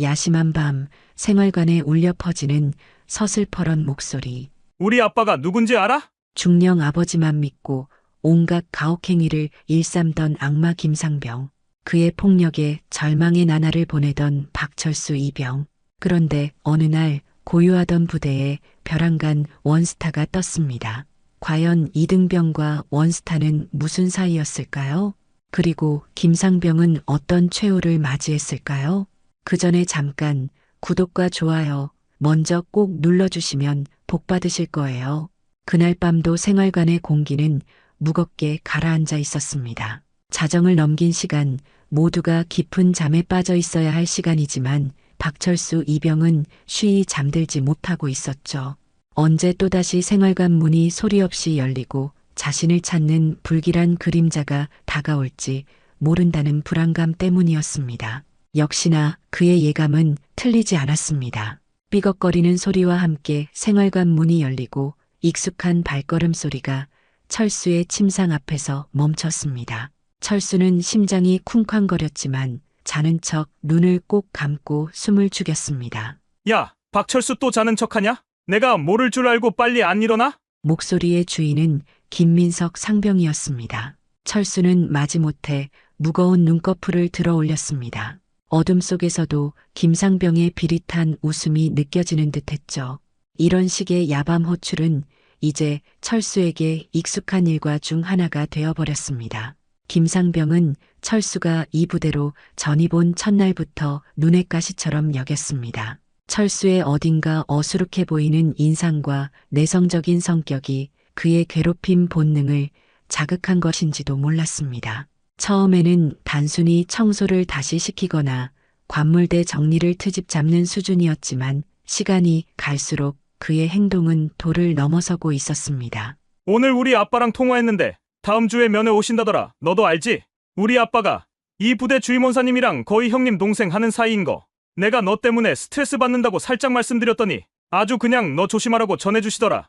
야심한 밤 생활관에 울려 퍼지는 서슬퍼런 목소리. 우리 아빠가 누군지 알아? 중령 아버지만 믿고 온갖 가혹행위를 일삼던 악마 김상병. 그의 폭력에 절망의 나날을 보내던 박철수 이병. 그런데 어느 날 고요하던 부대에 벼랑간 원스타가 떴습니다. 과연 이등병과 원스타는 무슨 사이였을까요? 그리고 김상병은 어떤 최후를 맞이했을까요? 그 전에 잠깐 구독과 좋아요 먼저 꼭 눌러주시면 복 받으실 거예요. 그날 밤도 생활관의 공기는 무겁게 가라앉아 있었습니다. 자정을 넘긴 시간, 모두가 깊은 잠에 빠져 있어야 할 시간이지만 박철수 이병은 쉬이 잠들지 못하고 있었죠. 언제 또다시 생활관 문이 소리 없이 열리고 자신을 찾는 불길한 그림자가 다가올지 모른다는 불안감 때문이었습니다. 역시나 그의 예감은 틀리지 않았습니다. 삐걱거리는 소리와 함께 생활관 문이 열리고 익숙한 발걸음 소리가 철수의 침상 앞에서 멈췄습니다. 철수는 심장이 쿵쾅거렸지만 자는 척 눈을 꼭 감고 숨을 죽였습니다. 야, 박철수 또 자는 척하냐? 내가 모를 줄 알고 빨리 안 일어나? 목소리의 주인은 김민석 상병이었습니다. 철수는 마지못해 무거운 눈꺼풀을 들어 올렸습니다. 어둠 속에서도 김상병의 비릿한 웃음이 느껴지는 듯했죠. 이런 식의 야밤 호출은 이제 철수에게 익숙한 일과 중 하나가 되어버렸습니다. 김상병은 철수가 이 부대로 전입 온 첫날부터 눈의 가시처럼 여겼습니다. 철수의 어딘가 어수룩해 보이는 인상과 내성적인 성격이 그의 괴롭힘 본능을 자극한 것인지도 몰랐습니다. 처음에는 단순히 청소를 다시 시키거나 관물대 정리를 트집 잡는 수준이었지만 시간이 갈수록 그의 행동은 도를 넘어서고 있었습니다. 오늘 우리 아빠랑 통화했는데 다음 주에 면회 오신다더라. 너도 알지? 우리 아빠가 이 부대 주임원사님이랑 거의 형님 동생 하는 사이인 거. 내가 너 때문에 스트레스 받는다고 살짝 말씀드렸더니 아주 그냥 너 조심하라고 전해주시더라.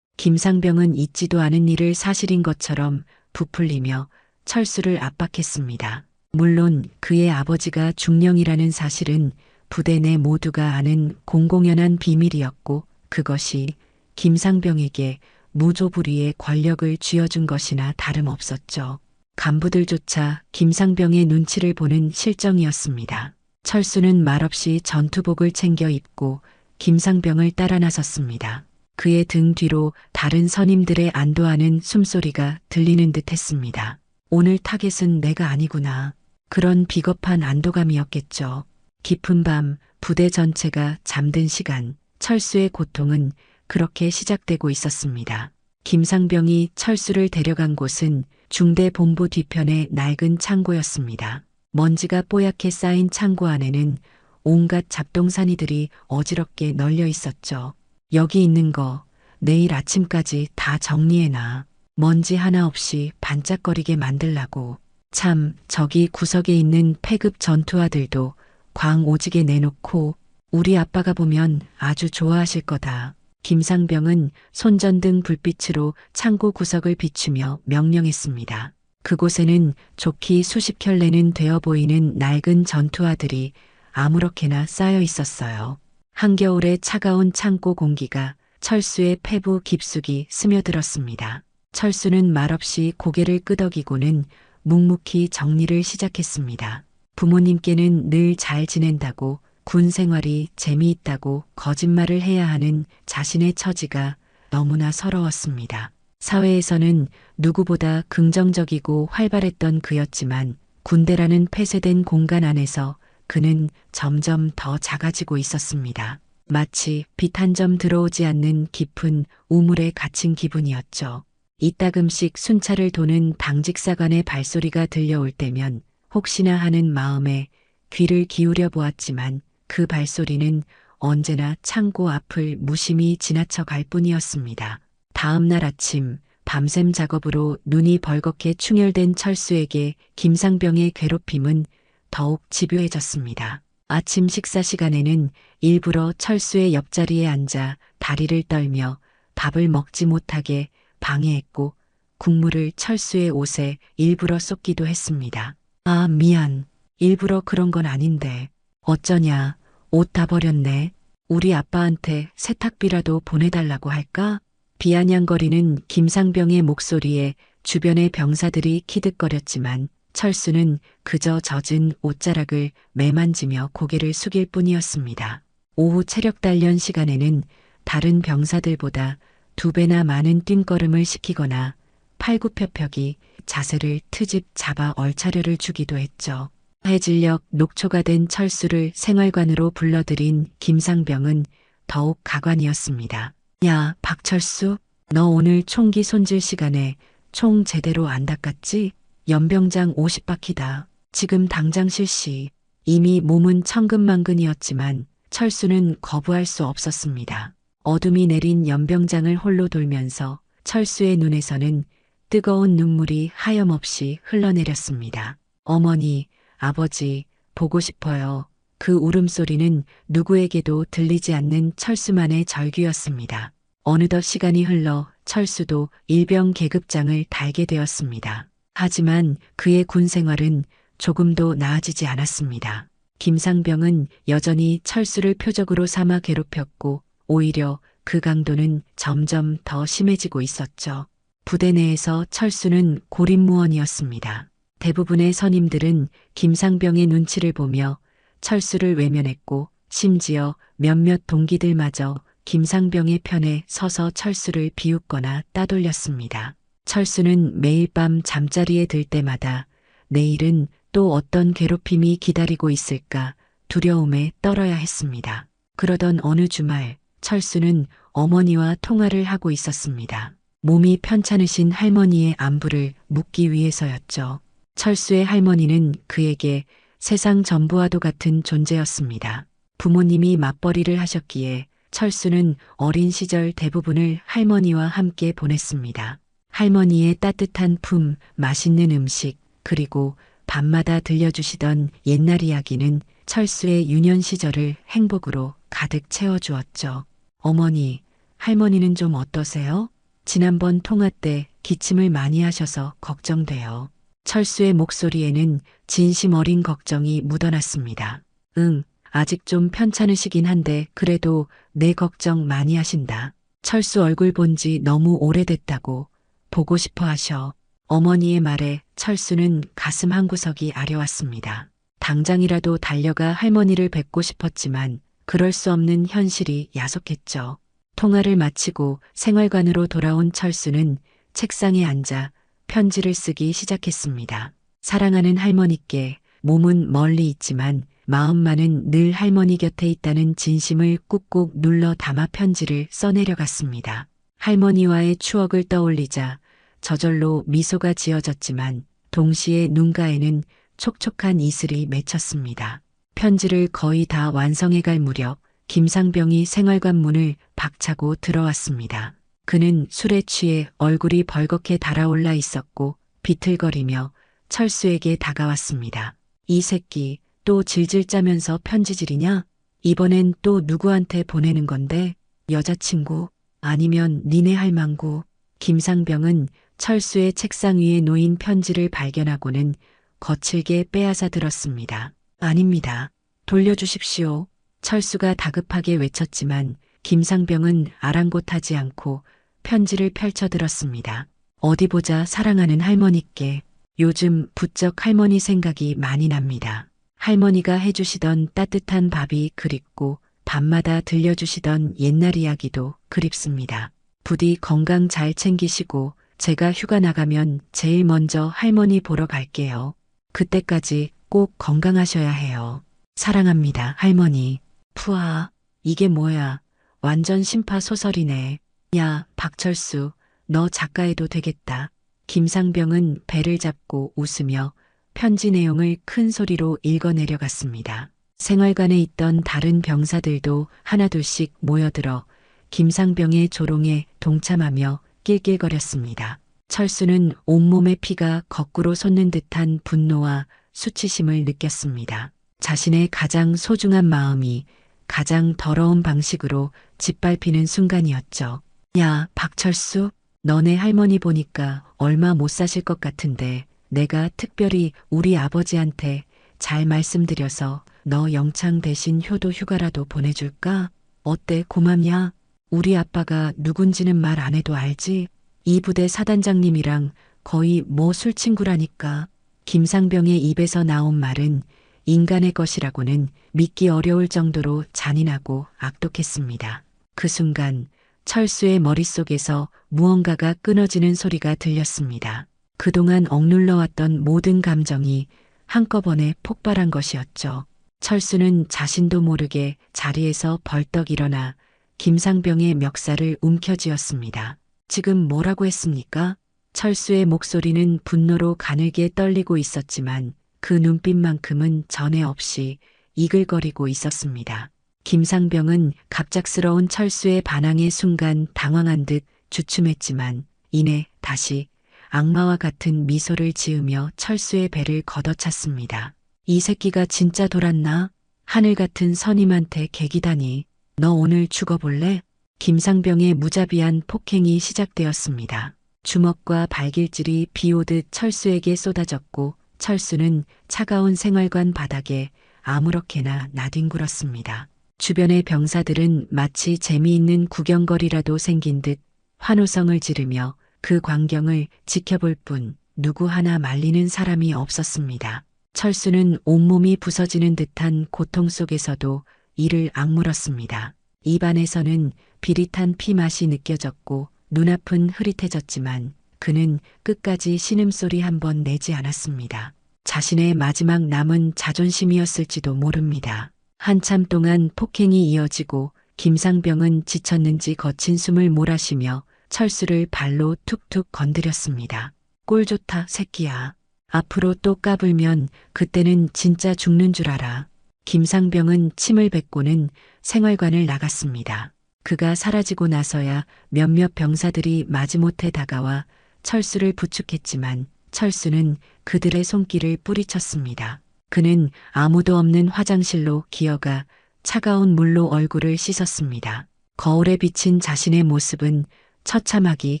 김상병은 있지도 않은 일을 사실인 것처럼 부풀리며 철수를 압박했습니다. 물론 그의 아버지가 중령이라는 사실은 부대 내 모두가 아는 공공연한 비밀이었고 그것이 김상병에게 무조부리의 권력을 쥐어준 것이나 다름없었죠. 간부들조차 김상병의 눈치를 보는 실정이었습니다. 철수는 말없이 전투복을 챙겨 입고 김상병을 따라 나섰습니다. 그의 등 뒤로 다른 선임들의 안도하는 숨소리가 들리는 듯 했습니다. 오늘 타겟은 내가 아니구나. 그런 비겁한 안도감이었겠죠. 깊은 밤 부대 전체가 잠든 시간, 철수의 고통은 그렇게 시작되고 있었습니다. 김상병이 철수를 데려간 곳은 중대 본부 뒤편의 낡은 창고였습니다. 먼지가 뽀얗게 쌓인 창고 안에는 온갖 잡동사니들이 어지럽게 널려 있었죠. 여기 있는 거 내일 아침까지 다 정리해놔. 먼지 하나 없이 반짝거리게 만들라고. 참 저기 구석에 있는 폐급 전투화들도 광 오지게 내놓고 우리 아빠가 보면 아주 좋아하실 거다. 김상병은 손전등 불빛으로 창고 구석을 비추며 명령했습니다. 그곳에는 좋기 수십 켤레는 되어 보이는 낡은 전투화들이 아무렇게나 쌓여 있었어요. 한겨울의 차가운 창고 공기가 철수의 폐부 깊숙이 스며들었습니다. 철수는 말없이 고개를 끄덕이고는 묵묵히 정리를 시작했습니다. 부모님께는 늘 잘 지낸다고 군 생활이 재미있다고 거짓말을 해야 하는 자신의 처지가 너무나 서러웠습니다. 사회에서는 누구보다 긍정적이고 활발했던 그였지만 군대라는 폐쇄된 공간 안에서 그는 점점 더 작아지고 있었습니다. 마치 빛 한 점 들어오지 않는 깊은 우물에 갇힌 기분이었죠. 이따금씩 순찰을 도는 당직사관의 발소리가 들려올 때면 혹시나 하는 마음에 귀를 기울여 보았지만 그 발소리는 언제나 창고 앞을 무심히 지나쳐 갈 뿐이었습니다. 다음 날 아침 밤샘 작업으로 눈이 벌겋게 충혈된 철수에게 김상병의 괴롭힘은 더욱 집요해졌습니다. 아침 식사 시간에는 일부러 철수의 옆자리에 앉아 다리를 떨며 밥을 먹지 못하게 방해했고 국물을 철수의 옷에 일부러 쏟기도 했습니다. 아, 미안. 일부러 그런 건 아닌데. 어쩌냐. 옷 다 버렸네. 우리 아빠한테 세탁비라도 보내달라고 할까? 비아냥거리는 김상병의 목소리에 주변의 병사들이 키득거렸지만 철수는 그저 젖은 옷자락을 매만지며 고개를 숙일 뿐이었습니다. 오후 체력 단련 시간에는 다른 병사들보다 2배나 많은 뛴걸음을 시키거나 팔굽혀펴기 자세를 트집 잡아 얼차려를 주기도 했죠. 해질녘 녹초가 된 철수를 생활관으로 불러들인 김상병은 더욱 가관이었습니다. 야, 박철수, 너 오늘 총기 손질 시간에 총 제대로 안 닦았지? 연병장 50바퀴다. 지금 당장 실시. 이미 몸은 천근만근이었지만 철수는 거부할 수 없었습니다. 어둠이 내린 연병장을 홀로 돌면서 철수의 눈에서는 뜨거운 눈물이 하염없이 흘러내렸습니다. 어머니, 아버지, 보고 싶어요. 그 울음소리는 누구에게도 들리지 않는 철수만의 절규였습니다. 어느덧 시간이 흘러 철수도 일병 계급장을 달게 되었습니다. 하지만 그의 군 생활은 조금도 나아지지 않았습니다. 김상병은 여전히 철수를 표적으로 삼아 괴롭혔고 오히려 그 강도는 점점 더 심해지고 있었죠. 부대 내에서 철수는 고립무원이었습니다. 대부분의 선임들은 김상병의 눈치를 보며 철수를 외면했고 심지어 몇몇 동기들마저 김상병의 편에 서서 철수를 비웃거나 따돌렸습니다. 철수는 매일 밤 잠자리에 들 때마다 내일은 또 어떤 괴롭힘이 기다리고 있을까 두려움에 떨어야 했습니다. 그러던 어느 주말 철수는 어머니와 통화를 하고 있었습니다. 몸이 편찮으신 할머니의 안부를 묻기 위해서였죠. 철수의 할머니는 그에게 세상 전부와도 같은 존재였습니다. 부모님이 맞벌이를 하셨기에 철수는 어린 시절 대부분을 할머니와 함께 보냈습니다. 할머니의 따뜻한 품, 맛있는 음식, 그리고 밤마다 들려주시던 옛날 이야기는 철수의 유년 시절을 행복으로 가득 채워주었죠. 어머니, 할머니는 좀 어떠세요? 지난번 통화 때 기침을 많이 하셔서 걱정돼요. 철수의 목소리에는 진심 어린 걱정이 묻어났습니다. 응, 아직 좀 편찮으시긴 한데 그래도 내 걱정 많이 하신다. 철수 얼굴 본 지 너무 오래됐다고 보고 싶어 하셔. 어머니의 말에 철수는 가슴 한구석이 아려왔습니다. 당장이라도 달려가 할머니를 뵙고 싶었지만 그럴 수 없는 현실이 야속했죠. 통화를 마치고 생활관으로 돌아온 철수는 책상에 앉아 편지를 쓰기 시작했습니다. 사랑하는 할머니께 몸은 멀리 있지만 마음만은 늘 할머니 곁에 있다는 진심을 꾹꾹 눌러 담아 편지를 써내려갔습니다. 할머니와의 추억을 떠올리자 저절로 미소가 지어졌지만 동시에 눈가에는 촉촉한 이슬이 맺혔습니다. 편지를 거의 다 완성해갈 무렵 김상병이 생활관 문을 박차고 들어왔습니다. 그는 술에 취해 얼굴이 벌겋게 달아올라 있었고 비틀거리며 철수에게 다가왔습니다. 이 새끼 또 질질 짜면서 편지질이냐? 이번엔 또 누구한테 보내는 건데? 여자친구? 아니면 니네 할망구? 김상병은 철수의 책상 위에 놓인 편지를 발견하고는 거칠게 빼앗아 들었습니다. 아닙니다. 돌려주십시오. 철수가 다급하게 외쳤지만 김상병은 아랑곳하지 않고 편지를 펼쳐들었습니다. 어디 보자 사랑하는 할머니께. 요즘 부쩍 할머니 생각이 많이 납니다. 할머니가 해주시던 따뜻한 밥이 그립고 밤마다 들려주시던 옛날 이야기도 그립습니다. 부디 건강 잘 챙기시고 제가 휴가 나가면 제일 먼저 할머니 보러 갈게요. 그때까지 꼭 건강하셔야 해요. 사랑합니다, 할머니. 푸아, 이게 뭐야. 완전 심파소설이네. 야, 박철수, 너 작가해도 되겠다. 김상병은 배를 잡고 웃으며 편지 내용을 큰 소리로 읽어내려갔습니다. 생활관에 있던 다른 병사들도 하나둘씩 모여들어 김상병의 조롱에 동참하며 낄낄거렸습니다. 철수는 온몸의 피가 거꾸로 솟는 듯한 분노와 수치심을 느꼈습니다. 자신의 가장 소중한 마음이 가장 더러운 방식으로 짓밟히는 순간이었죠. 야, 박철수, 너네 할머니 보니까 얼마 못 사실 것 같은데 내가 특별히 우리 아버지한테 잘 말씀드려서 너 영창 대신 효도 휴가라도 보내줄까? 어때, 고맙냐? 우리 아빠가 누군지는 말 안 해도 알지? 이 부대 사단장님이랑 거의 뭐 술친구라니까. 김상병의 입에서 나온 말은 인간의 것이라고는 믿기 어려울 정도로 잔인하고 악독했습니다. 그 순간 철수의 머릿속에서 무언가가 끊어지는 소리가 들렸습니다. 그동안 억눌러왔던 모든 감정이 한꺼번에 폭발한 것이었죠. 철수는 자신도 모르게 자리에서 벌떡 일어나 김상병의 멱살을 움켜쥐었습니다. 지금 뭐라고 했습니까? 철수의 목소리는 분노로 가늘게 떨리고 있었지만 그 눈빛만큼은 전에 없이 이글거리고 있었습니다. 김상병은 갑작스러운 철수의 반항의 순간 당황한 듯 주춤했지만 이내 다시 악마와 같은 미소를 지으며 철수의 배를 걷어찼습니다. 이 새끼가 진짜 돌았나? 하늘 같은 선임한테 개기다니. 너 오늘 죽어볼래? 김상병의 무자비한 폭행이 시작되었습니다. 주먹과 발길질이 비오듯 철수에게 쏟아졌고 철수는 차가운 생활관 바닥에 아무렇게나 나뒹굴었습니다. 주변의 병사들은 마치 재미있는 구경거리라도 생긴 듯 환호성을 지르며 그 광경을 지켜볼 뿐 누구 하나 말리는 사람이 없었습니다. 철수는 온몸이 부서지는 듯한 고통 속에서도 이를 악물었습니다. 입안에서는 비릿한 피 맛이 느껴졌고 눈앞은 흐릿해졌지만 그는 끝까지 신음소리 한 번 내지 않았습니다. 자신의 마지막 남은 자존심이었을지도 모릅니다. 한참 동안 폭행이 이어지고 김상병은 지쳤는지 거친 숨을 몰아쉬며 철수를 발로 툭툭 건드렸습니다. 꼴 좋다, 새끼야. 앞으로 또 까불면 그때는 진짜 죽는 줄 알아. 김상병은 침을 뱉고는 생활관을 나갔습니다. 그가 사라지고 나서야 몇몇 병사들이 마지못해 다가와 철수를 부축했지만 철수는 그들의 손길을 뿌리쳤습니다. 그는 아무도 없는 화장실로 기어가 차가운 물로 얼굴을 씻었습니다. 거울에 비친 자신의 모습은 처참하기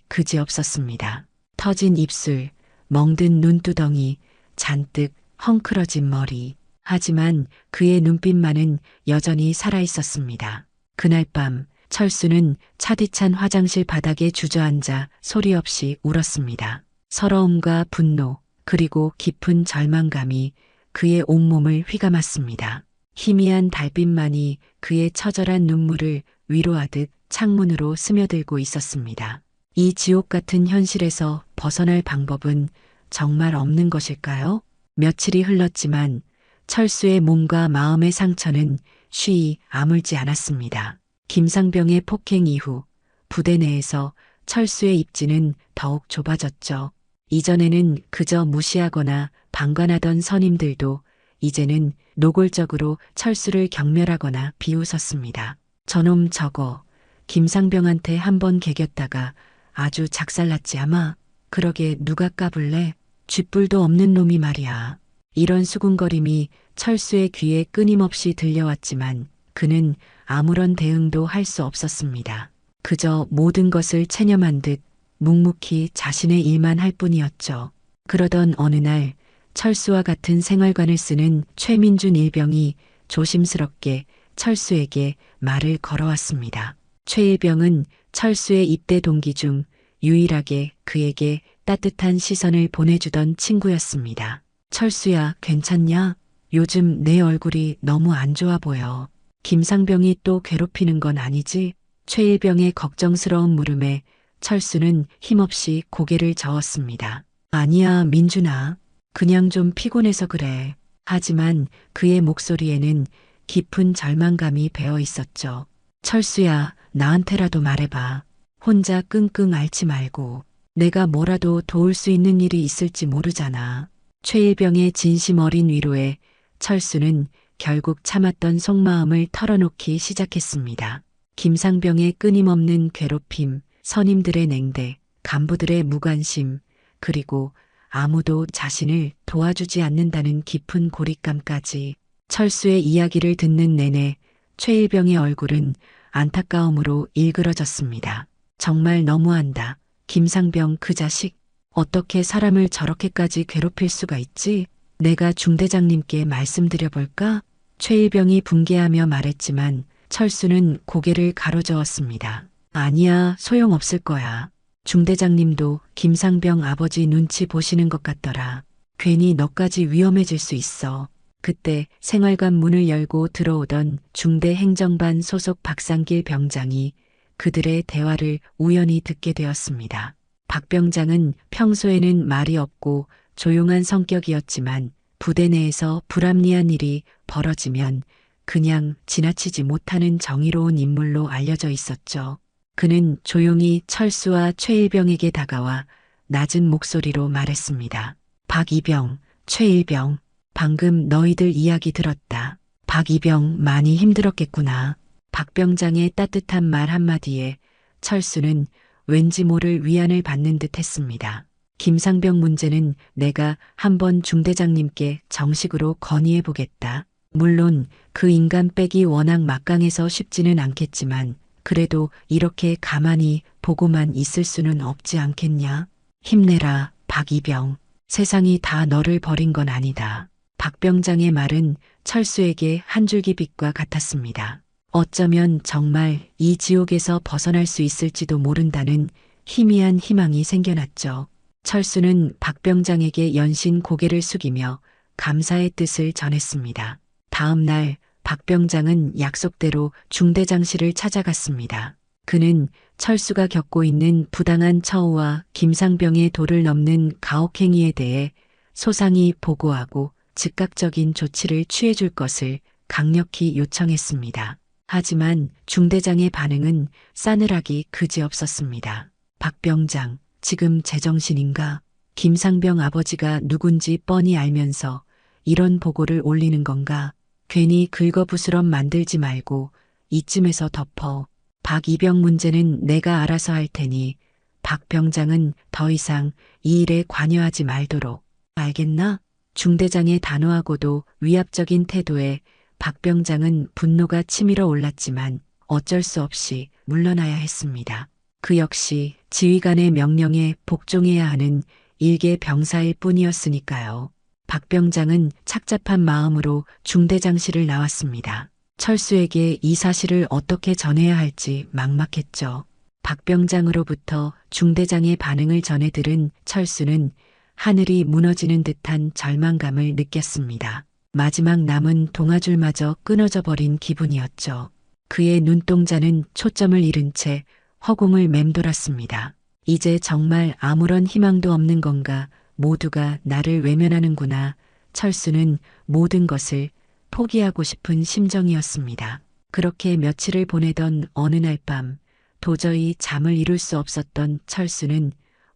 그지없었습니다. 터진 입술, 멍든 눈두덩이, 잔뜩 헝클어진 머리. 하지만 그의 눈빛만은 여전히 살아있었습니다. 그날 밤 철수는 차디찬 화장실 바닥에 주저앉아 소리 없이 울었습니다. 서러움과 분노 그리고 깊은 절망감이 그의 온몸을 휘감았습니다. 희미한 달빛만이 그의 처절한 눈물을 위로하듯 창문으로 스며들고 있었습니다. 이 지옥 같은 현실에서 벗어날 방법은 정말 없는 것일까요? 며칠이 흘렀지만 철수의 몸과 마음의 상처는 쉬이 아물지 않았습니다. 김상병의 폭행 이후 부대 내에서 철수의 입지는 더욱 좁아졌죠. 이전에는 그저 무시하거나 방관하던 선임들도 이제는 노골적으로 철수를 경멸하거나 비웃었습니다. 저놈 저거 김상병한테 한번 개겼다가 아주 작살났지 아마. 그러게 누가 까불래? 쥐뿔도 없는 놈이 말이야. 이런 수군거림이 철수의 귀에 끊임없이 들려왔지만 그는 아무런 대응도 할 수 없었습니다. 그저 모든 것을 체념한 듯 묵묵히 자신의 일만 할 뿐이었죠. 그러던 어느 날 철수와 같은 생활관을 쓰는 최민준 일병이 조심스럽게 철수에게 말을 걸어왔습니다. 최 일병은 철수의 입대 동기 중 유일하게 그에게 따뜻한 시선을 보내주던 친구였습니다. 철수야, 괜찮냐? 요즘 내 얼굴이 너무 안 좋아 보여. 김상병이 또 괴롭히는 건 아니지? 최일병의 걱정스러운 물음에 철수는 힘없이 고개를 저었습니다. 아니야, 민준아. 그냥 좀 피곤해서 그래. 하지만 그의 목소리에는 깊은 절망감이 배어 있었죠. 철수야, 나한테라도 말해봐. 혼자 끙끙 앓지 말고. 내가 뭐라도 도울 수 있는 일이 있을지 모르잖아. 최일병의 진심 어린 위로에 철수는 결국 참았던 속마음을 털어놓기 시작했습니다. 김상병의 끊임없는 괴롭힘, 선임들의 냉대, 간부들의 무관심, 그리고 아무도 자신을 도와주지 않는다는 깊은 고립감까지. 철수의 이야기를 듣는 내내 최일병의 얼굴은 안타까움으로 일그러졌습니다. 정말 너무한다. 김상병 그 자식. 어떻게 사람을 저렇게까지 괴롭힐 수가 있지? 내가 중대장님께 말씀드려볼까? 최일병이 붕괴하며 말했지만 철수는 고개를 가로저었습니다. 아니야, 소용없을 거야. 중대장님도 김상병 아버지 눈치 보시는 것 같더라. 괜히 너까지 위험해질 수 있어. 그때 생활관 문을 열고 들어오던 중대행정반 소속 박상길 병장이 그들의 대화를 우연히 듣게 되었습니다. 박 병장은 평소에는 말이 없고 조용한 성격이었지만 부대 내에서 불합리한 일이 벌어지면 그냥 지나치지 못하는 정의로운 인물로 알려져 있었죠. 그는 조용히 철수와 최일병에게 다가와 낮은 목소리로 말했습니다. 박이병, 최일병, 방금 너희들 이야기 들었다. 박이병 많이 힘들었겠구나. 박 병장의 따뜻한 말 한마디에 철수는 왠지 모를 위안을 받는 듯 했습니다. 김상병 문제는 내가 한번 중대장님께 정식으로 건의해 보겠다. 물론 그 인간 빼기 워낙 막강해서 쉽지는 않겠지만 그래도 이렇게 가만히 보고만 있을 수는 없지 않겠냐? 힘내라, 박이병. 세상이 다 너를 버린 건 아니다. 박 병장의 말은 철수에게 한 줄기 빛과 같았습니다. 어쩌면 정말 이 지옥에서 벗어날 수 있을지도 모른다는 희미한 희망이 생겨났죠. 철수는 박 병장에게 연신 고개를 숙이며 감사의 뜻을 전했습니다. 다음 날 박 병장은 약속대로 중대장실을 찾아갔습니다. 그는 철수가 겪고 있는 부당한 처우와 김상병의 도를 넘는 가혹행위에 대해 소상히 보고하고 즉각적인 조치를 취해줄 것을 강력히 요청했습니다. 하지만 중대장의 반응은 싸늘하기 그지없었습니다. 박 병장, 지금 제정신인가? 김상병 아버지가 누군지 뻔히 알면서 이런 보고를 올리는 건가? 괜히 긁어부스럼 만들지 말고 이쯤에서 덮어. 박이병 문제는 내가 알아서 할 테니 박 병장은 더 이상 이 일에 관여하지 말도록. 알겠나? 중대장의 단호하고도 위압적인 태도에 박 병장은 분노가 치밀어 올랐지만 어쩔 수 없이 물러나야 했습니다. 그 역시 지휘관의 명령에 복종해야 하는 일개 병사일 뿐이었으니까요. 박 병장은 착잡한 마음으로 중대장실을 나왔습니다. 철수에게 이 사실을 어떻게 전해야 할지 막막했죠. 박 병장으로부터 중대장의 반응을 전해 들은 철수는 하늘이 무너지는 듯한 절망감을 느꼈습니다. 마지막 남은 동아줄마저 끊어져 버린 기분이었죠. 그의 눈동자는 초점을 잃은 채 허공을 맴돌았습니다. 이제 정말 아무런 희망도 없는 건가? 모두가 나를 외면하는구나. 철수는 모든 것을 포기하고 싶은 심정이었습니다. 그렇게 며칠을 보내던 어느 날 밤 도저히 잠을 이룰 수 없었던 철수는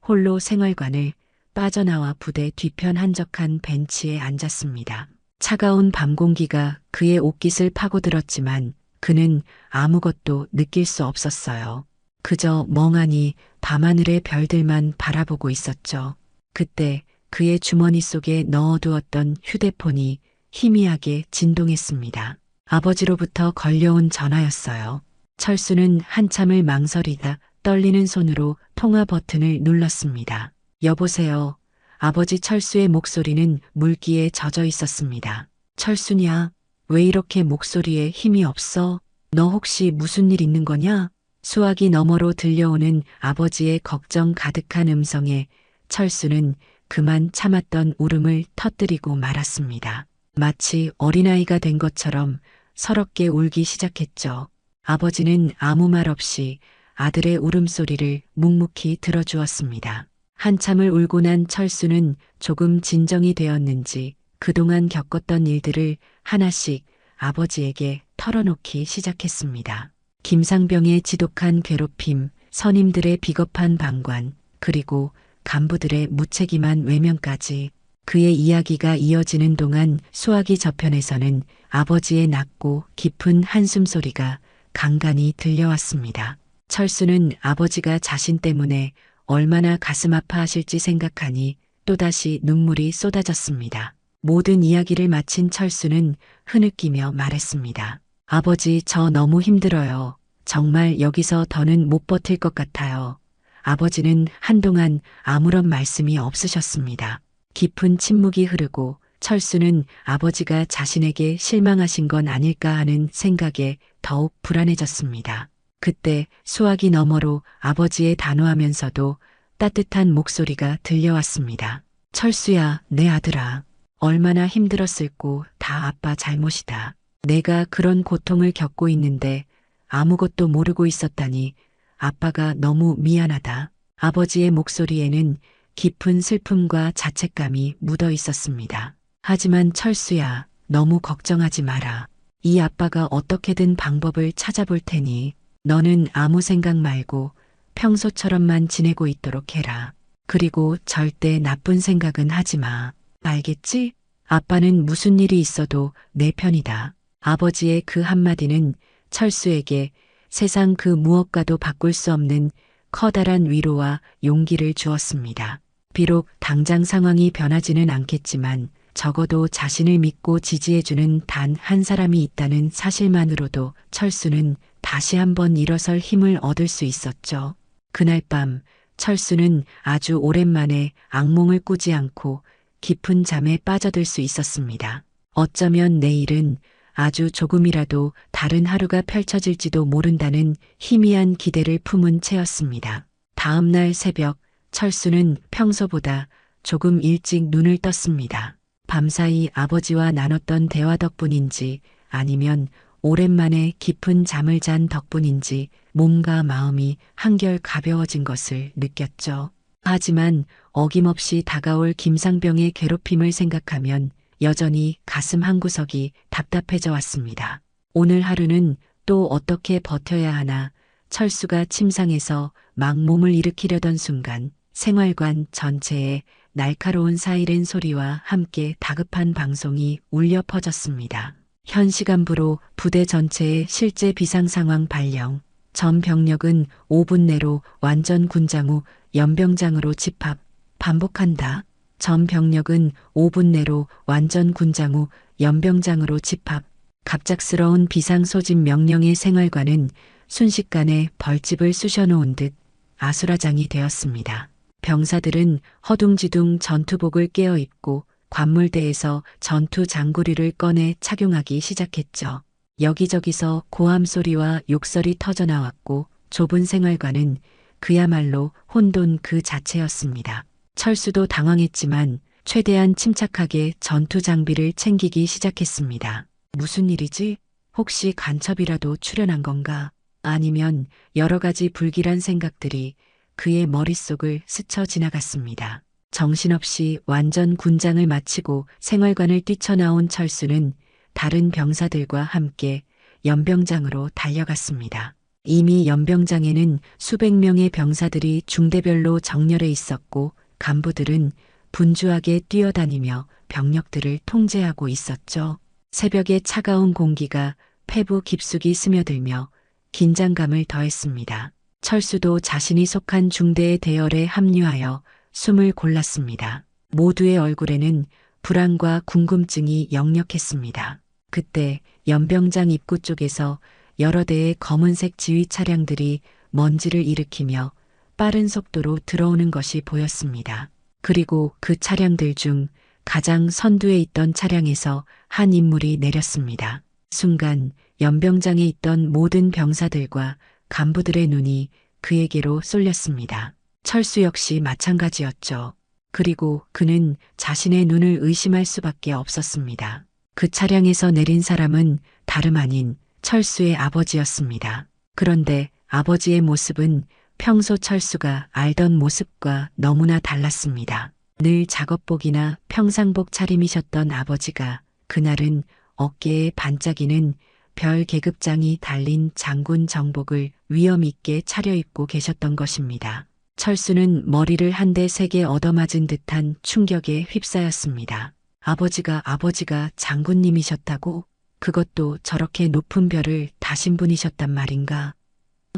홀로 생활관을 빠져나와 부대 뒤편 한적한 벤치에 앉았습니다. 차가운 밤 공기가 그의 옷깃을 파고들었지만 그는 아무것도 느낄 수 없었어요. 그저 멍하니 밤하늘의 별들만 바라보고 있었죠. 그때 그의 주머니 속에 넣어두었던 휴대폰이 희미하게 진동했습니다. 아버지로부터 걸려온 전화였어요. 철수는 한참을 망설이다 떨리는 손으로 통화 버튼을 눌렀습니다. 여보세요. 아버지. 철수의 목소리는 물기에 젖어 있었습니다. 철수냐? 왜 이렇게 목소리에 힘이 없어? 너 혹시 무슨 일 있는 거냐? 수화기 너머로 들려오는 아버지의 걱정 가득한 음성에 철수는 그만 참았던 울음을 터뜨리고 말았습니다. 마치 어린아이가 된 것처럼 서럽게 울기 시작했죠. 아버지는 아무 말 없이 아들의 울음소리를 묵묵히 들어주었습니다. 한참을 울고 난 철수는 조금 진정이 되었는지 그동안 겪었던 일들을 하나씩 아버지에게 털어놓기 시작했습니다. 김상병의 지독한 괴롭힘, 선임들의 비겁한 방관, 그리고 간부들의 무책임한 외면까지 그의 이야기가 이어지는 동안 수화기 저편에서는 아버지의 낮고 깊은 한숨 소리가 간간히 들려왔습니다. 철수는 아버지가 자신 때문에 얼마나 가슴 아파하실지 생각하니 또다시 눈물이 쏟아졌습니다. 모든 이야기를 마친 철수는 흐느끼며 말했습니다. 아버지, 저 너무 힘들어요. 정말 여기서 더는 못 버틸 것 같아요. 아버지는 한동안 아무런 말씀이 없으셨습니다. 깊은 침묵이 흐르고 철수는 아버지가 자신에게 실망하신 건 아닐까 하는 생각에 더욱 불안해졌습니다. 그때 수화기 너머로 아버지의 단호하면서도 따뜻한 목소리가 들려왔습니다. 철수야, 내 아들아. 얼마나 힘들었을꼬. 다 아빠 잘못이다. 내가 그런 고통을 겪고 있는데 아무것도 모르고 있었다니 아빠가 너무 미안하다. 아버지의 목소리에는 깊은 슬픔과 자책감이 묻어 있었습니다. 하지만 철수야, 너무 걱정하지 마라. 이 아빠가 어떻게든 방법을 찾아볼 테니 너는 아무 생각 말고 평소처럼만 지내고 있도록 해라. 그리고 절대 나쁜 생각은 하지 마. 알겠지? 아빠는 무슨 일이 있어도 내 편이다. 아버지의 그 한마디는 철수에게 세상 그 무엇과도 바꿀 수 없는 커다란 위로와 용기를 주었습니다. 비록 당장 상황이 변하지는 않겠지만 적어도 자신을 믿고 지지해주는 단 한 사람이 있다는 사실만으로도 철수는 다시 한번 일어설 힘을 얻을 수 있었죠. 그날 밤 철수는 아주 오랜만에 악몽을 꾸지 않고 깊은 잠에 빠져들 수 있었습니다. 어쩌면 내일은 아주 조금이라도 다른 하루가 펼쳐질지도 모른다는 희미한 기대를 품은 채였습니다. 다음 날 새벽 철수는 평소보다 조금 일찍 눈을 떴습니다. 밤사이 아버지와 나눴던 대화 덕분인지 아니면 오랜만에 깊은 잠을 잔 덕분인지 몸과 마음이 한결 가벼워진 것을 느꼈죠. 하지만 어김없이 다가올 김상병의 괴롭힘을 생각하면 여전히 가슴 한구석이 답답해져 왔습니다. 오늘 하루는 또 어떻게 버텨야 하나. 철수가 침상에서 막 몸을 일으키려던 순간 생활관 전체에 날카로운 사이렌 소리와 함께 다급한 방송이 울려 퍼졌습니다. 현 시간부로 부대 전체의 실제 비상 상황 발령. 전 병력은 5분 내로 완전 군장 후 연병장으로 집합. 반복한다. 전 병력은 5분 내로 완전 군장 후 연병장으로 집합. 갑작스러운 비상 소집 명령의 생활관은 순식간에 벌집을 쑤셔놓은 듯 아수라장이 되었습니다. 병사들은 허둥지둥 전투복을 깨어 입고 관물대에서 전투 장구리를 꺼내 착용하기 시작했죠. 여기저기서 고함 소리와 욕설이 터져나왔고 좁은 생활관은 그야말로 혼돈 그 자체였습니다. 철수도 당황했지만 최대한 침착하게 전투 장비를 챙기기 시작했습니다. 무슨 일이지? 혹시 간첩이라도 출연한 건가? 아니면 여러 가지 불길한 생각들이 그의 머릿속을 스쳐 지나갔습니다. 정신없이 완전 군장을 마치고 생활관을 뛰쳐나온 철수는 다른 병사들과 함께 연병장으로 달려갔습니다. 이미 연병장에는 수백 명의 병사들이 중대별로 정렬해 있었고 간부들은 분주하게 뛰어다니며 병력들을 통제하고 있었죠. 새벽의 차가운 공기가 폐부 깊숙이 스며들며 긴장감을 더했습니다. 철수도 자신이 속한 중대의 대열에 합류하여 숨을 골랐습니다. 모두의 얼굴에는 불안과 궁금증이 역력했습니다. 그때 연병장 입구 쪽에서 여러 대의 검은색 지휘 차량들이 먼지를 일으키며 빠른 속도로 들어오는 것이 보였습니다. 그리고 그 차량들 중 가장 선두에 있던 차량에서 한 인물이 내렸습니다. 순간 연병장에 있던 모든 병사들과 간부들의 눈이 그에게로 쏠렸습니다. 철수 역시 마찬가지였죠. 그리고 그는 자신의 눈을 의심할 수밖에 없었습니다. 그 차량에서 내린 사람은 다름 아닌 철수의 아버지였습니다. 그런데 아버지의 모습은 평소 철수가 알던 모습과 너무나 달랐습니다. 늘 작업복이나 평상복 차림이셨던 아버지가 그날은 어깨에 반짝이는 별 계급장이 달린 장군 정복을 위엄 있게 차려입고 계셨던 것입니다. 철수는 머리를 한 대 세게 얻어맞은 듯한 충격에 휩싸였습니다. 아버지가 장군님이셨다고? 그것도 저렇게 높은 별을 다신 분이셨단 말인가?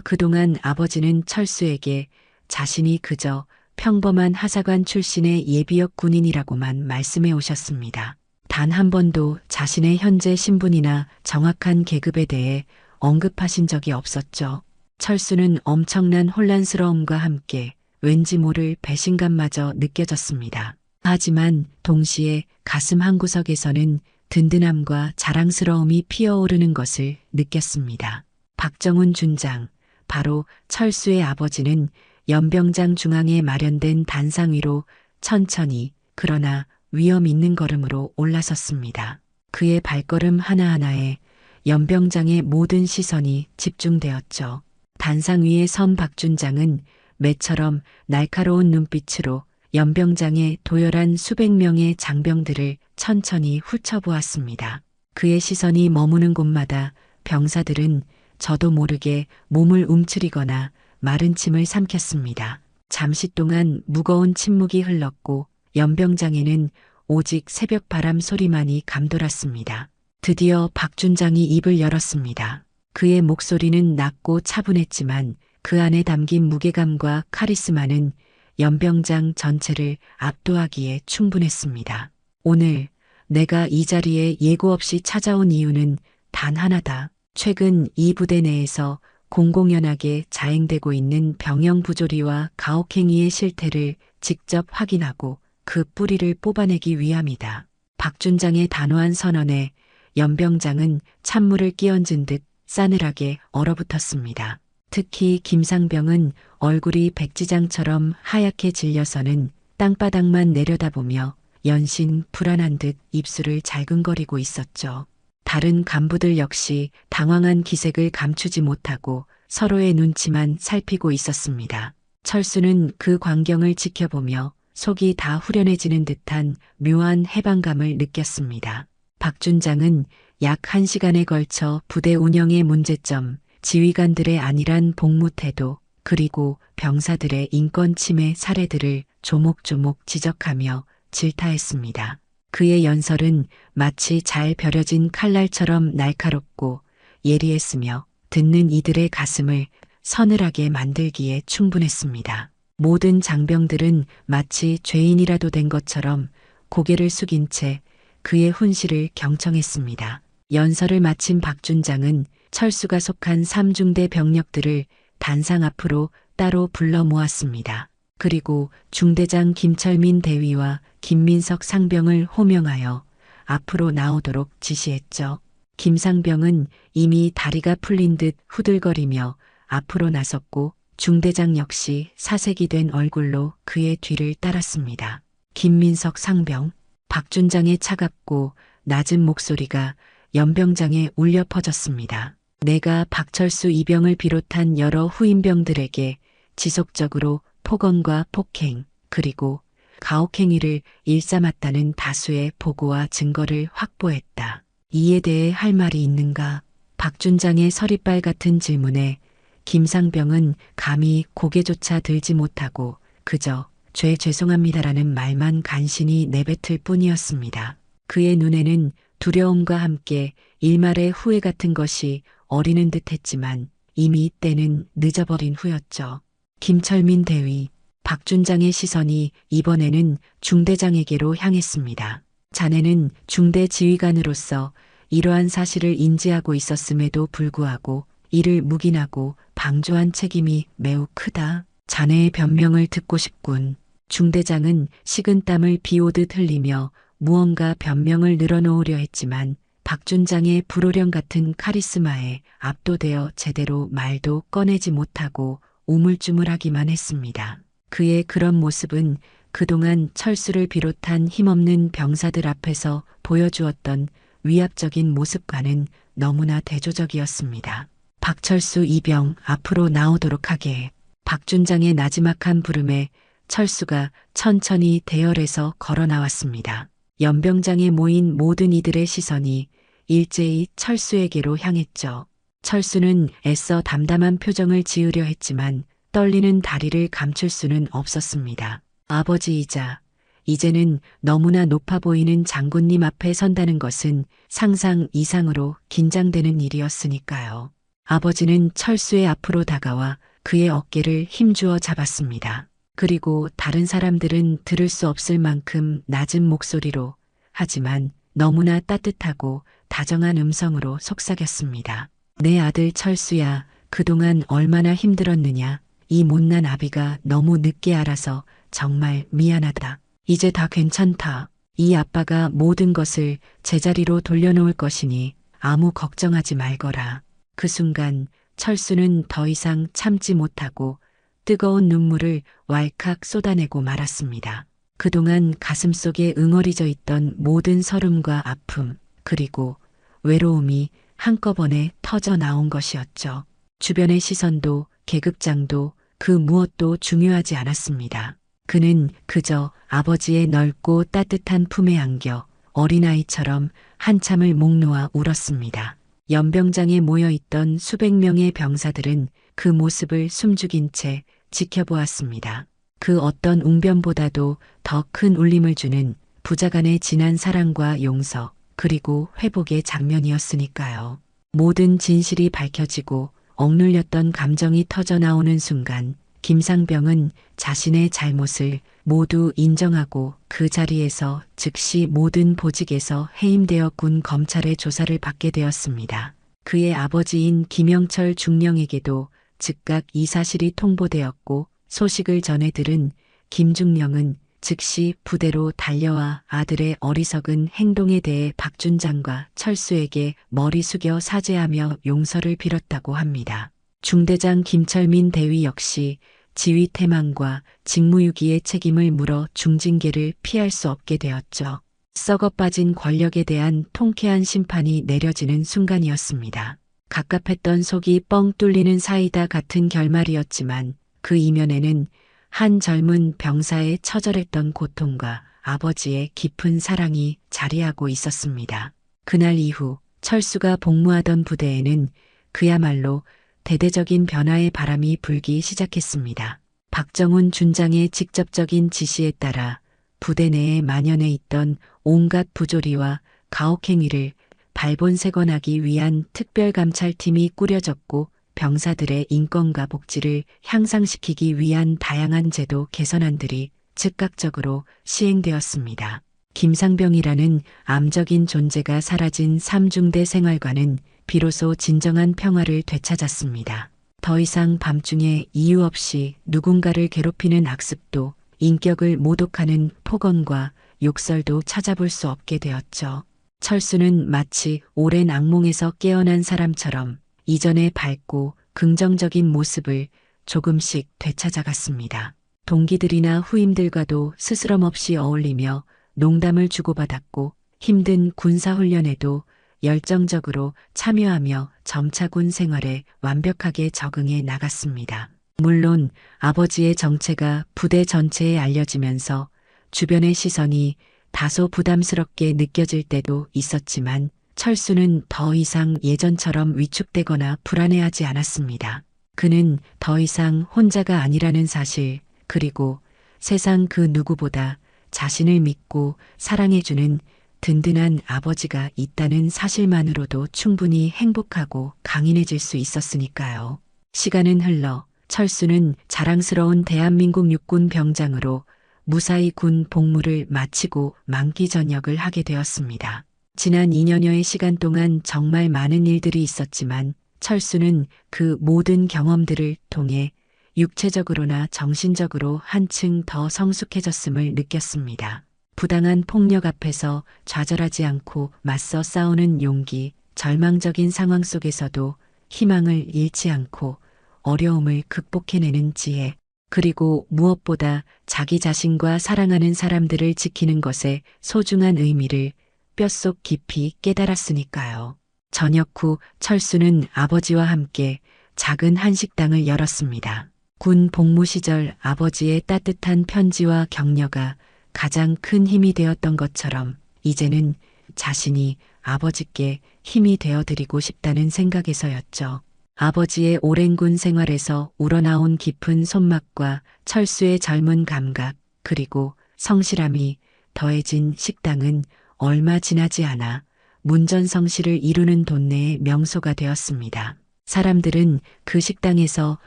그동안 아버지는 철수에게 자신이 그저 평범한 하사관 출신의 예비역 군인이라고만 말씀해 오셨습니다. 단 한 번도 자신의 현재 신분이나 정확한 계급에 대해 언급하신 적이 없었죠. 철수는 엄청난 혼란스러움과 함께 왠지 모를 배신감마저 느껴졌습니다. 하지만 동시에 가슴 한구석에서는 든든함과 자랑스러움이 피어오르는 것을 느꼈습니다. 박정훈 준장, 바로 철수의 아버지는 연병장 중앙에 마련된 단상 위로 천천히 그러나 위험 있는 걸음으로 올라섰습니다. 그의 발걸음 하나하나에 연병장의 모든 시선이 집중되었죠. 단상 위에 선 박준장은 매처럼 날카로운 눈빛으로 연병장의 도열한 수백 명의 장병들을 천천히 훑어보았습니다. 그의 시선이 머무는 곳마다 병사들은 저도 모르게 몸을 움츠리거나 마른 침을 삼켰습니다. 잠시 동안 무거운 침묵이 흘렀고 연병장에는 오직 새벽 바람 소리만이 감돌았습니다. 드디어 박준장이 입을 열었습니다. 그의 목소리는 낮고 차분했지만 그 안에 담긴 무게감과 카리스마는 연병장 전체를 압도하기에 충분했습니다. 오늘 내가 이 자리에 예고 없이 찾아온 이유는 단 하나다. 최근 이 부대 내에서 공공연하게 자행되고 있는 병영 부조리와 가혹행위의 실태를 직접 확인하고 그 뿌리를 뽑아내기 위함이다. 박준장의 단호한 선언에 연병장은 찬물을 끼얹은 듯 싸늘하게 얼어붙었습니다. 특히 김상병은 얼굴이 백지장처럼 하얗게 질려서는 땅바닥만 내려다보며 연신 불안한 듯 입술을 잘근거리고 있었죠. 다른 간부들 역시 당황한 기색을 감추지 못하고 서로의 눈치만 살피고 있었습니다. 철수는 그 광경을 지켜보며 속이 다 후련해지는 듯한 묘한 해방감을 느꼈습니다. 박준장은 약 1시간에 걸쳐 부대 운영의 문제점, 지휘관들의 안일한 복무 태도, 그리고 병사들의 인권 침해 사례들을 조목조목 지적하며 질타했습니다. 그의 연설은 마치 잘 벼려진 칼날처럼 날카롭고 예리했으며 듣는 이들의 가슴을 서늘하게 만들기에 충분했습니다. 모든 장병들은 마치 죄인이라도 된 것처럼 고개를 숙인 채 그의 훈시를 경청했습니다. 연설을 마친 박준장은 철수가 속한 3중대 병력들을 단상 앞으로 따로 불러 모았습니다. 그리고 중대장 김철민 대위와 김민석 상병을 호명하여 앞으로 나오도록 지시했죠. 김상병은 이미 다리가 풀린 듯 후들거리며 앞으로 나섰고 중대장 역시 사색이 된 얼굴로 그의 뒤를 따랐습니다. 김민석 상병, 박준장의 차갑고 낮은 목소리가 연병장에 울려 퍼졌습니다. 내가 박철수 이병을 비롯한 여러 후임병들에게 지속적으로 폭언과 폭행, 그리고 가혹행위를 일삼았다는 다수의 보고와 증거를 확보했다. 이에 대해 할 말이 있는가? 박준장의 서리빨 같은 질문에 김상병은 감히 고개조차 들지 못하고 그저 죄송합니다라는 말만 간신히 내뱉을 뿐이었습니다. 그의 눈에는 두려움과 함께 일말의 후회 같은 것이 어리는 듯 했지만 이미 때는 늦어버린 후였죠. 김철민 대위, 박준장의 시선이 이번에는 중대장에게로 향했습니다. 자네는 중대 지휘관으로서 이러한 사실을 인지하고 있었음에도 불구하고 이를 묵인하고 방조한 책임이 매우 크다. 자네의 변명을 듣고 싶군. 중대장은 식은땀을 비오듯 흘리며 무언가 변명을 늘어놓으려 했지만 박준장의 불호령 같은 카리스마에 압도되어 제대로 말도 꺼내지 못하고 우물쭈물하기만 했습니다. 그의 그런 모습은 그동안 철수를 비롯한 힘없는 병사들 앞에서 보여주었던 위압적인 모습과는 너무나 대조적이었습니다. 박철수 이병 앞으로 나오도록 하게. 박준장의 나지막한 부름에 철수가 천천히 대열에서 걸어 나왔습니다. 연병장에 모인 모든 이들의 시선이 일제히 철수에게로 향했죠. 철수는 애써 담담한 표정을 지으려 했지만 떨리는 다리를 감출 수는 없었습니다. 아버지이자 이제는 너무나 높아 보이는 장군님 앞에 선다는 것은 상상 이상으로 긴장되는 일이었으니까요. 아버지는 철수의 앞으로 다가와 그의 어깨를 힘주어 잡았습니다. 그리고 다른 사람들은 들을 수 없을 만큼 낮은 목소리로 하지만 너무나 따뜻하고 다정한 음성으로 속삭였습니다. 내 아들 철수야, 그동안 얼마나 힘들었느냐. 이 못난 아비가 너무 늦게 알아서 정말 미안하다. 이제 다 괜찮다. 이 아빠가 모든 것을 제자리로 돌려놓을 것이니 아무 걱정하지 말거라. 그 순간 철수는 더 이상 참지 못하고 뜨거운 눈물을 왈칵 쏟아내고 말았습니다. 그동안 가슴속에 응어리져 있던 모든 서름과 아픔, 그리고 외로움이 한꺼번에 터져 나온 것이었죠. 주변의 시선도 계급장도 그 무엇도 중요하지 않았습니다. 그는 그저 아버지의 넓고 따뜻한 품에 안겨 어린아이처럼 한참을 목 놓아 울었습니다. 연병장에 모여있던 수백 명의 병사들은 그 모습을 숨죽인 채 지켜보았습니다. 그 어떤 웅변보다도 더 큰 울림을 주는 부자간의 진한 사랑과 용서, 그리고 회복의 장면이었으니까요. 모든 진실이 밝혀지고 억눌렸던 감정이 터져 나오는 순간 김상병은 자신의 잘못을 모두 인정하고 그 자리에서 즉시 모든 보직에서 해임되어 군 검찰의 조사를 받게 되었습니다. 그의 아버지인 김영철 중령에게도 즉각 이 사실이 통보되었고 소식을 전해 들은 김중령은 즉시 부대로 달려와 아들의 어리석은 행동에 대해 박준장과 철수에게 머리 숙여 사죄하며 용서를 빌었다고 합니다. 중대장 김철민 대위 역시 지휘 태만과 직무유기의 책임을 물어 중징계를 피할 수 없게 되었죠. 썩어 빠진 권력에 대한 통쾌한 심판이 내려지는 순간이었습니다. 갑갑했던 속이 뻥 뚫리는 사이다 같은 결말이었지만 그 이면에는 한 젊은 병사의 처절했던 고통과 아버지의 깊은 사랑이 자리하고 있었습니다. 그날 이후 철수가 복무하던 부대에는 그야말로 대대적인 변화의 바람이 불기 시작했습니다. 박정훈 준장의 직접적인 지시에 따라 부대 내에 만연해 있던 온갖 부조리와 가혹행위를 발본색원하기 위한 특별감찰팀이 꾸려졌고 병사들의 인권과 복지를 향상시키기 위한 다양한 제도 개선안들이 즉각적으로 시행되었습니다. 김상병이라는 암적인 존재가 사라진 삼중대 생활관은 비로소 진정한 평화를 되찾았습니다. 더 이상 밤중에 이유 없이 누군가를 괴롭히는 악습도 인격을 모독하는 폭언과 욕설도 찾아볼 수 없게 되었죠. 철수는 마치 오랜 악몽에서 깨어난 사람처럼 이전의 밝고 긍정적인 모습을 조금씩 되찾아갔습니다. 동기들이나 후임들과도 스스럼 없이 어울리며 농담을 주고받았고 힘든 군사훈련에도 열정적으로 참여하며 점차 군 생활에 완벽하게 적응해 나갔습니다. 물론 아버지의 정체가 부대 전체에 알려지면서 주변의 시선이 다소 부담스럽게 느껴질 때도 있었지만 철수는 더 이상 예전처럼 위축되거나 불안해하지 않았습니다. 그는 더 이상 혼자가 아니라는 사실, 그리고 세상 그 누구보다 자신을 믿고 사랑해주는 든든한 아버지가 있다는 사실만으로도 충분히 행복하고 강인해질 수 있었으니까요. 시간은 흘러 철수는 자랑스러운 대한민국 육군 병장으로 무사히 군 복무를 마치고 만기 전역을 하게 되었습니다. 지난 2년여의 시간 동안 정말 많은 일들이 있었지만 철수는 그 모든 경험들을 통해 육체적으로나 정신적으로 한층 더 성숙해졌음을 느꼈습니다. 부당한 폭력 앞에서 좌절하지 않고 맞서 싸우는 용기, 절망적인 상황 속에서도 희망을 잃지 않고 어려움을 극복해내는 지혜, 그리고 무엇보다 자기 자신과 사랑하는 사람들을 지키는 것의 소중한 의미를 뼛속 깊이 깨달았으니까요. 저녁 후 철수는 아버지와 함께 작은 한식당을 열었습니다. 군 복무 시절 아버지의 따뜻한 편지와 격려가 가장 큰 힘이 되었던 것처럼 이제는 자신이 아버지께 힘이 되어드리고 싶다는 생각에서였죠. 아버지의 오랜 군 생활에서 우러나온 깊은 손맛과 철수의 젊은 감각, 그리고 성실함이 더해진 식당은 얼마 지나지 않아 문전성시를 이루는 동네의 명소가 되었습니다. 사람들은 그 식당에서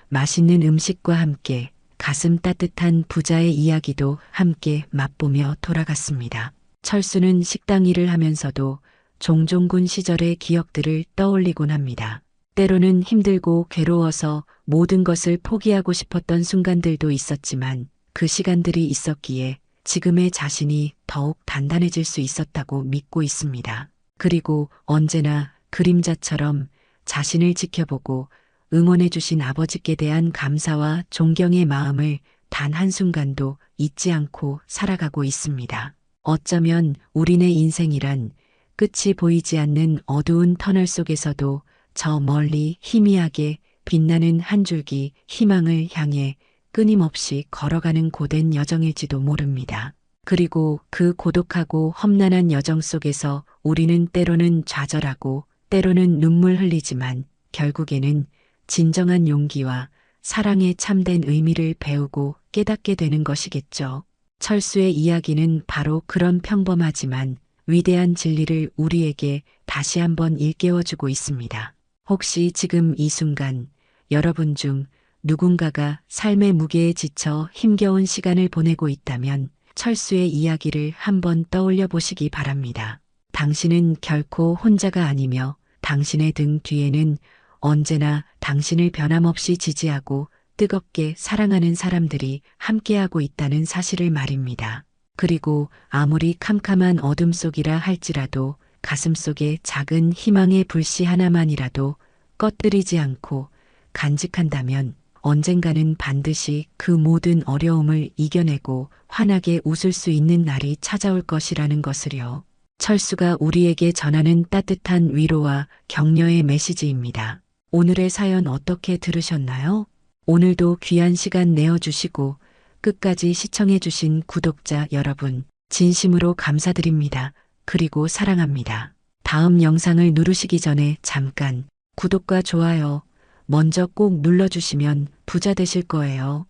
맛있는 음식과 함께 가슴 따뜻한 부자의 이야기도 함께 맛보며 돌아갔습니다. 철수는 식당 일을 하면서도 종종 군 시절의 기억들을 떠올리곤 합니다. 때로는 힘들고 괴로워서 모든 것을 포기하고 싶었던 순간들도 있었지만 그 시간들이 있었기에 지금의 자신이 더욱 단단해질 수 있었다고 믿고 있습니다. 그리고 언제나 그림자처럼 자신을 지켜보고 응원해주신 아버지께 대한 감사와 존경의 마음을 단 한순간도 잊지 않고 살아가고 있습니다. 어쩌면 우리네 인생이란 끝이 보이지 않는 어두운 터널 속에서도 저 멀리 희미하게 빛나는 한 줄기 희망을 향해 끊임없이 걸어가는 고된 여정일지도 모릅니다. 그리고 그 고독하고 험난한 여정 속에서 우리는 때로는 좌절하고 때로는 눈물 흘리지만 결국에는 진정한 용기와 사랑의 참된 의미를 배우고 깨닫게 되는 것이겠죠. 철수의 이야기는 바로 그런 평범하지만 위대한 진리를 우리에게 다시 한번 일깨워주고 있습니다. 혹시 지금 이 순간 여러분 중 누군가가 삶의 무게에 지쳐 힘겨운 시간을 보내고 있다면 철수의 이야기를 한번 떠올려 보시기 바랍니다. 당신은 결코 혼자가 아니며 당신의 등 뒤에는 언제나 당신을 변함없이 지지하고 뜨겁게 사랑하는 사람들이 함께하고 있다는 사실을 말입니다. 그리고 아무리 캄캄한 어둠 속이라 할지라도 가슴 속에 작은 희망의 불씨 하나만이라도 꺼뜨리지 않고 간직한다면 언젠가는 반드시 그 모든 어려움을 이겨내고 환하게 웃을 수 있는 날이 찾아올 것이라는 것을요. 철수가 우리에게 전하는 따뜻한 위로와 격려의 메시지입니다. 오늘의 사연 어떻게 들으셨나요? 오늘도 귀한 시간 내어주시고 끝까지 시청해주신 구독자 여러분, 진심으로 감사드립니다. 그리고 사랑합니다. 다음 영상을 누르시기 전에 잠깐 구독과 좋아요 먼저 꼭 눌러주시면 부자 되실 거예요.